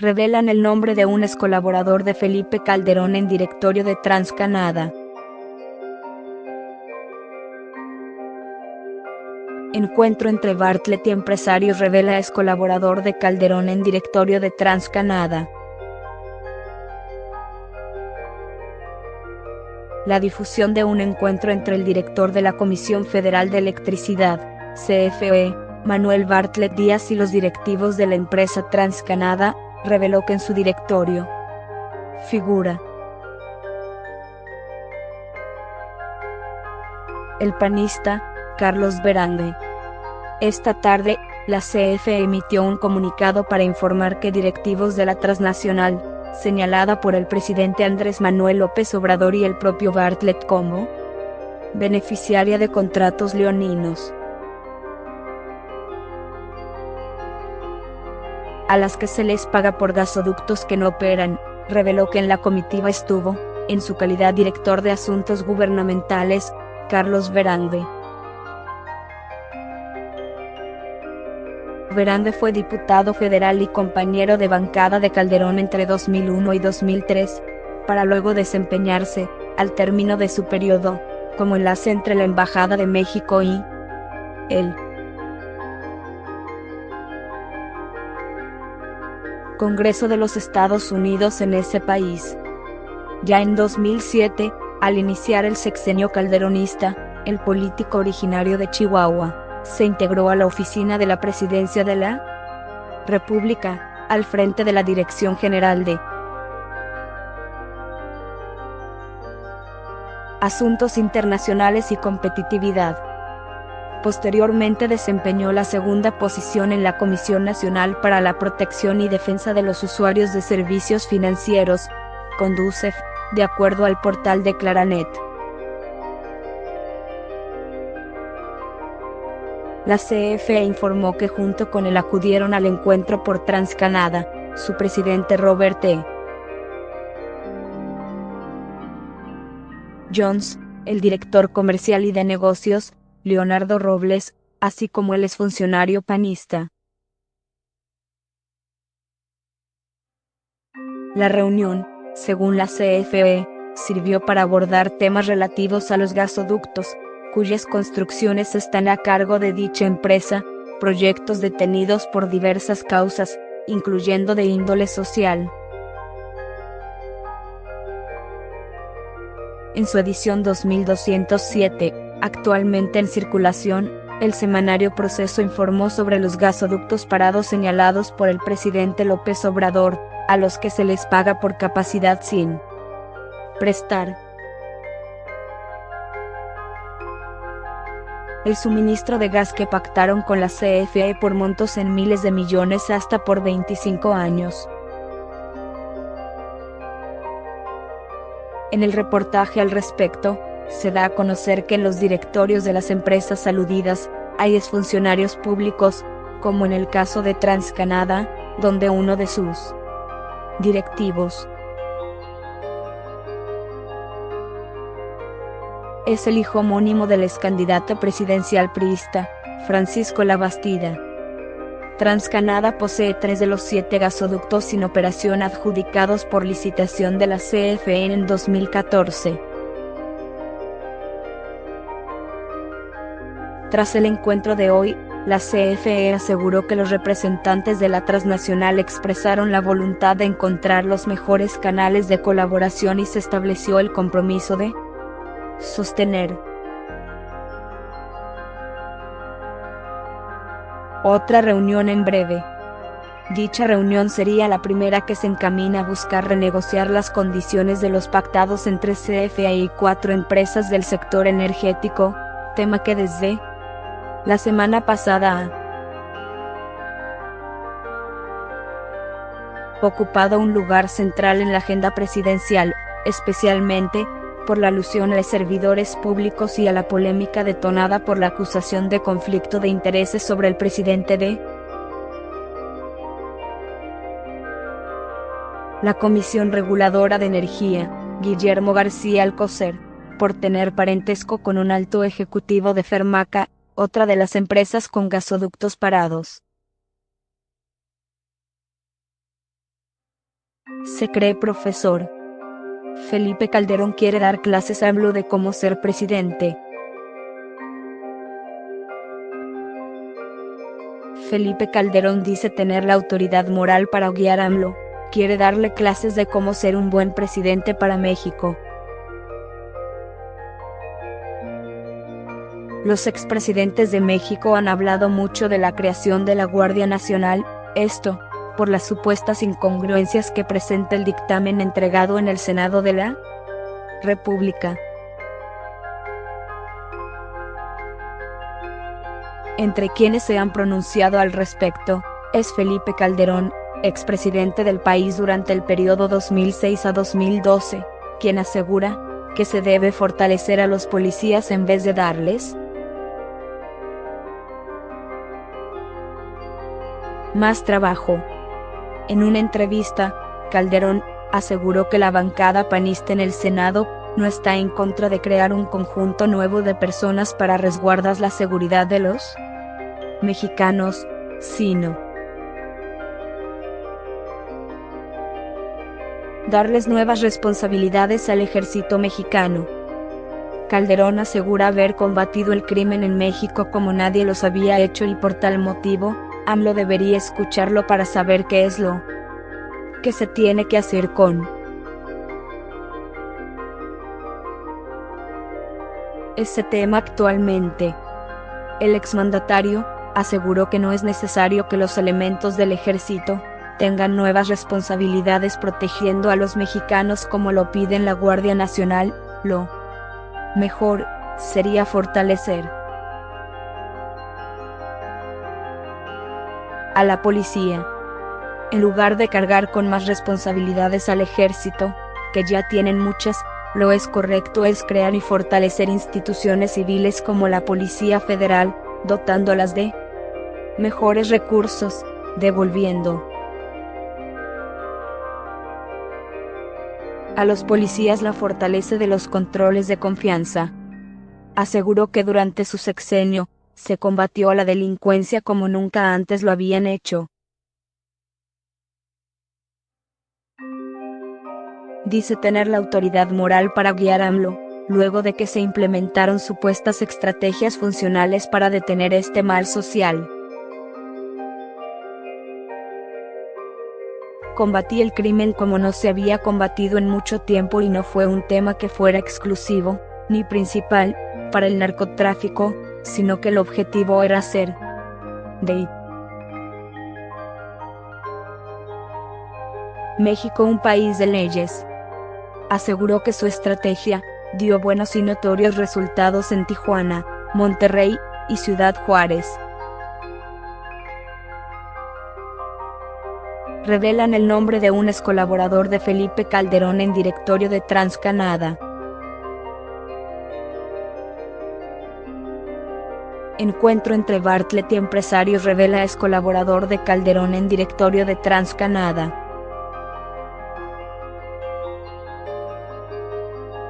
revelan el nombre de un ex colaborador de Felipe Calderón en directorio de TransCanada. Encuentro entre Bartlett y empresarios revela ex colaborador de Calderón en directorio de TransCanada. La difusión de un encuentro entre el director de la Comisión Federal de Electricidad, CFE, Manuel Bartlett Díaz y los directivos de la empresa TransCanada, reveló que en su directorio figura el panista Carlos Berangue. Esta tarde, la CFE emitió un comunicado para informar que directivos de la transnacional, señalada por el presidente Andrés Manuel López Obrador y el propio Bartlett como beneficiaria de contratos leoninos, a las que se les paga por gasoductos que no operan, reveló que en la comitiva estuvo, en su calidad director de Asuntos Gubernamentales, Carlos Berangue. Berangue fue diputado federal y compañero de bancada de Calderón entre 2001 y 2003, para luego desempeñarse, al término de su periodo, como enlace entre la Embajada de México y el Congreso de los Estados Unidos en ese país. Ya en 2007, al iniciar el sexenio calderonista, el político originario de Chihuahua se integró a la oficina de la Presidencia de la República, al frente de la Dirección General de Asuntos Internacionales y Competitividad. Posteriormente desempeñó la segunda posición en la Comisión Nacional para la Protección y Defensa de los Usuarios de Servicios Financieros, CONDUCEF, de acuerdo al portal de Claranet. La CFE informó que junto con él acudieron al encuentro por TransCanada, su presidente Robert E. Jones, el director comercial y de negocios, Leonardo Robles, así como el exfuncionario panista. La reunión, según la CFE, sirvió para abordar temas relativos a los gasoductos, cuyas construcciones están a cargo de dicha empresa, proyectos detenidos por diversas causas, incluyendo de índole social. En su edición 2207, actualmente en circulación, el semanario Proceso informó sobre los gasoductos parados señalados por el presidente López Obrador, a los que se les paga por capacidad sin prestar el suministro de gas que pactaron con la CFE por montos en miles de millones hasta por 25 años. En el reportaje al respecto, se da a conocer que en los directorios de las empresas aludidas, hay exfuncionarios públicos, como en el caso de TransCanada, donde uno de sus directivos es el hijo homónimo del excandidato presidencial priista, Francisco Labastida. TransCanada posee 3 de los 7 gasoductos sin operación adjudicados por licitación de la CFE en 2014. Tras el encuentro de hoy, la CFE aseguró que los representantes de la transnacional expresaron la voluntad de encontrar los mejores canales de colaboración y se estableció el compromiso de sostener otra reunión en breve. Dicha reunión sería la primera que se encamina a buscar renegociar las condiciones de los pactados entre CFE y 4 empresas del sector energético, tema que desde la semana pasada ha ocupado un lugar central en la agenda presidencial, especialmente por la alusión a los servidores públicos y a la polémica detonada por la acusación de conflicto de intereses sobre el presidente de la Comisión Reguladora de Energía, Guillermo García Alcocer, por tener parentesco con un alto ejecutivo de Fermaca, otra de las empresas con gasoductos parados. Se cree profesor. Felipe Calderón quiere dar clases a AMLO de cómo ser presidente. Felipe Calderón dice tener la autoridad moral para guiar a AMLO. Quiere darle clases de cómo ser un buen presidente para México. Los expresidentes de México han hablado mucho de la creación de la Guardia Nacional, esto, por las supuestas incongruencias que presenta el dictamen entregado en el Senado de la República. Entre quienes se han pronunciado al respecto, es Felipe Calderón, expresidente del país durante el periodo 2006 a 2012, quien asegura que se debe fortalecer a los policías en vez de darles más trabajo. En una entrevista, Calderón aseguró que la bancada panista en el Senado no está en contra de crear un conjunto nuevo de personas para resguardar la seguridad de los mexicanos, sino darles nuevas responsabilidades al ejército mexicano. Calderón asegura haber combatido el crimen en México como nadie los había hecho y por tal motivo, AMLO debería escucharlo para saber qué es lo que se tiene que hacer con ese tema actualmente. El exmandatario aseguró que no es necesario que los elementos del ejército tengan nuevas responsabilidades protegiendo a los mexicanos como lo piden la Guardia Nacional, lo mejor sería fortalecer a la policía, en lugar de cargar con más responsabilidades al ejército, que ya tienen muchas. Lo es correcto es crear y fortalecer instituciones civiles como la Policía Federal, dotándolas de mejores recursos, devolviendo a los policías la fortaleza de los controles de confianza. Aseguró que durante su sexenio, se combatió a la delincuencia como nunca antes lo habían hecho. Dice tener la autoridad moral para guiar a AMLO, luego de que se implementaron supuestas estrategias funcionales para detener este mal social. Combatí el crimen como no se había combatido en mucho tiempo y no fue un tema que fuera exclusivo, ni principal, para el narcotráfico, sino que el objetivo era hacer de México un país de leyes. Aseguró que su estrategia dio buenos y notorios resultados en Tijuana, Monterrey y Ciudad Juárez. Revelan el nombre de un ex colaborador de Felipe Calderón en directorio de TransCanada. Encuentro entre Bartlett y empresarios revela ex colaborador de Calderón en directorio de TransCanada.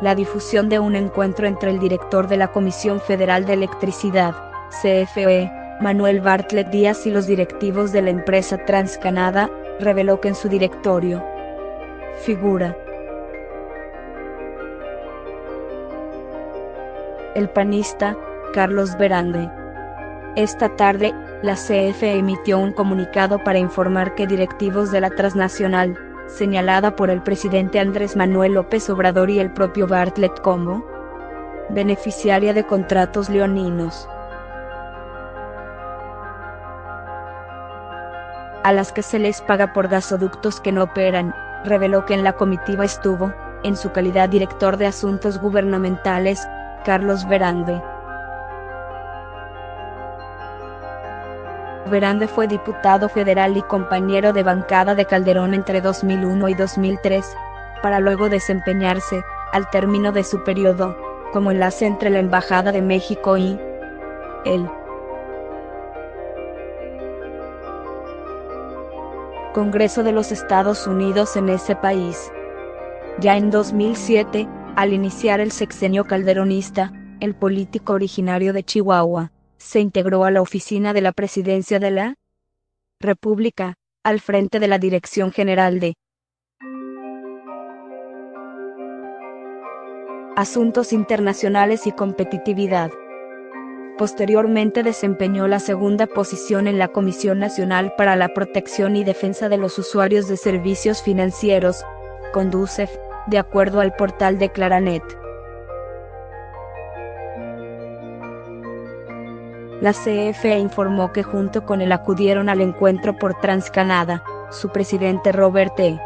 La difusión de un encuentro entre el director de la Comisión Federal de Electricidad, CFE, Manuel Bartlett Díaz y los directivos de la empresa TransCanada, reveló que en su directorio figura el panista Carlos Berande. Esta tarde, la CFE emitió un comunicado para informar que directivos de la transnacional, señalada por el presidente Andrés Manuel López Obrador y el propio Bartlett como beneficiaria de contratos leoninos, a las que se les paga por gasoductos que no operan, reveló que en la comitiva estuvo, en su calidad director de Asuntos Gubernamentales, Carlos Berande. Berande fue diputado federal y compañero de bancada de Calderón entre 2001 y 2003, para luego desempeñarse, al término de su periodo, como enlace entre la Embajada de México y el Congreso de los Estados Unidos en ese país. Ya en 2007, al iniciar el sexenio calderonista, el político originario de Chihuahua se integró a la oficina de la Presidencia de la República, al frente de la Dirección General de Asuntos Internacionales y Competitividad. Posteriormente desempeñó la segunda posición en la Comisión Nacional para la Protección y Defensa de los Usuarios de Servicios Financieros, Conducef, de acuerdo al portal de Claranet. La CFE informó que junto con él acudieron al encuentro por TransCanada, su presidente Robert E.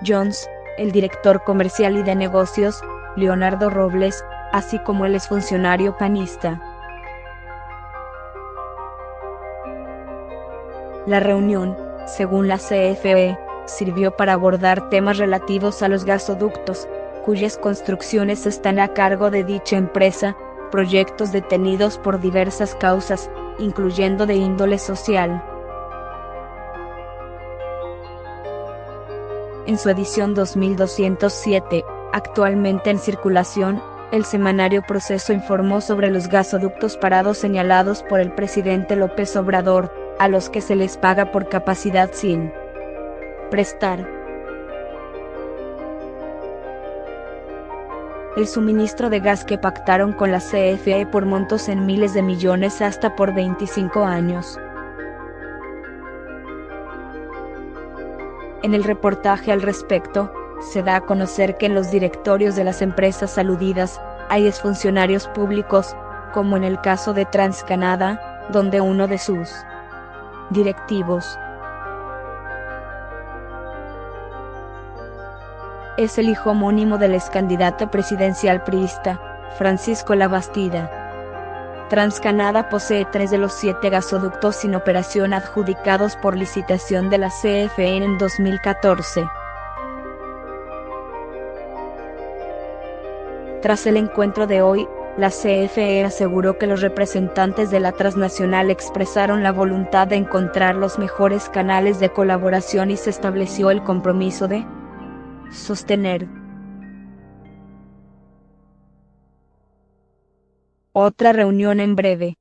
Jones, el director comercial y de negocios, Leonardo Robles, así como el exfuncionario panista. La reunión, según la CFE, sirvió para abordar temas relativos a los gasoductos, cuyas construcciones están a cargo de dicha empresa, proyectos detenidos por diversas causas, incluyendo de índole social. En su edición 2207, actualmente en circulación, el semanario Proceso informó sobre los gasoductos parados señalados por el presidente López Obrador, a los que se les paga por capacidad sin prestar el suministro de gas que pactaron con la CFE por montos en miles de millones hasta por 25 años. En el reportaje al respecto, se da a conocer que en los directorios de las empresas aludidas, hay exfuncionarios públicos, como en el caso de TransCanada, donde uno de sus directivos es el hijo homónimo del excandidato presidencial priista, Francisco Labastida. TransCanada posee 3 de los 7 gasoductos sin operación adjudicados por licitación de la CFE en 2014. Tras el encuentro de hoy, la CFE aseguró que los representantes de la transnacional expresaron la voluntad de encontrar los mejores canales de colaboración y se estableció el compromiso de sostener otra reunión en breve.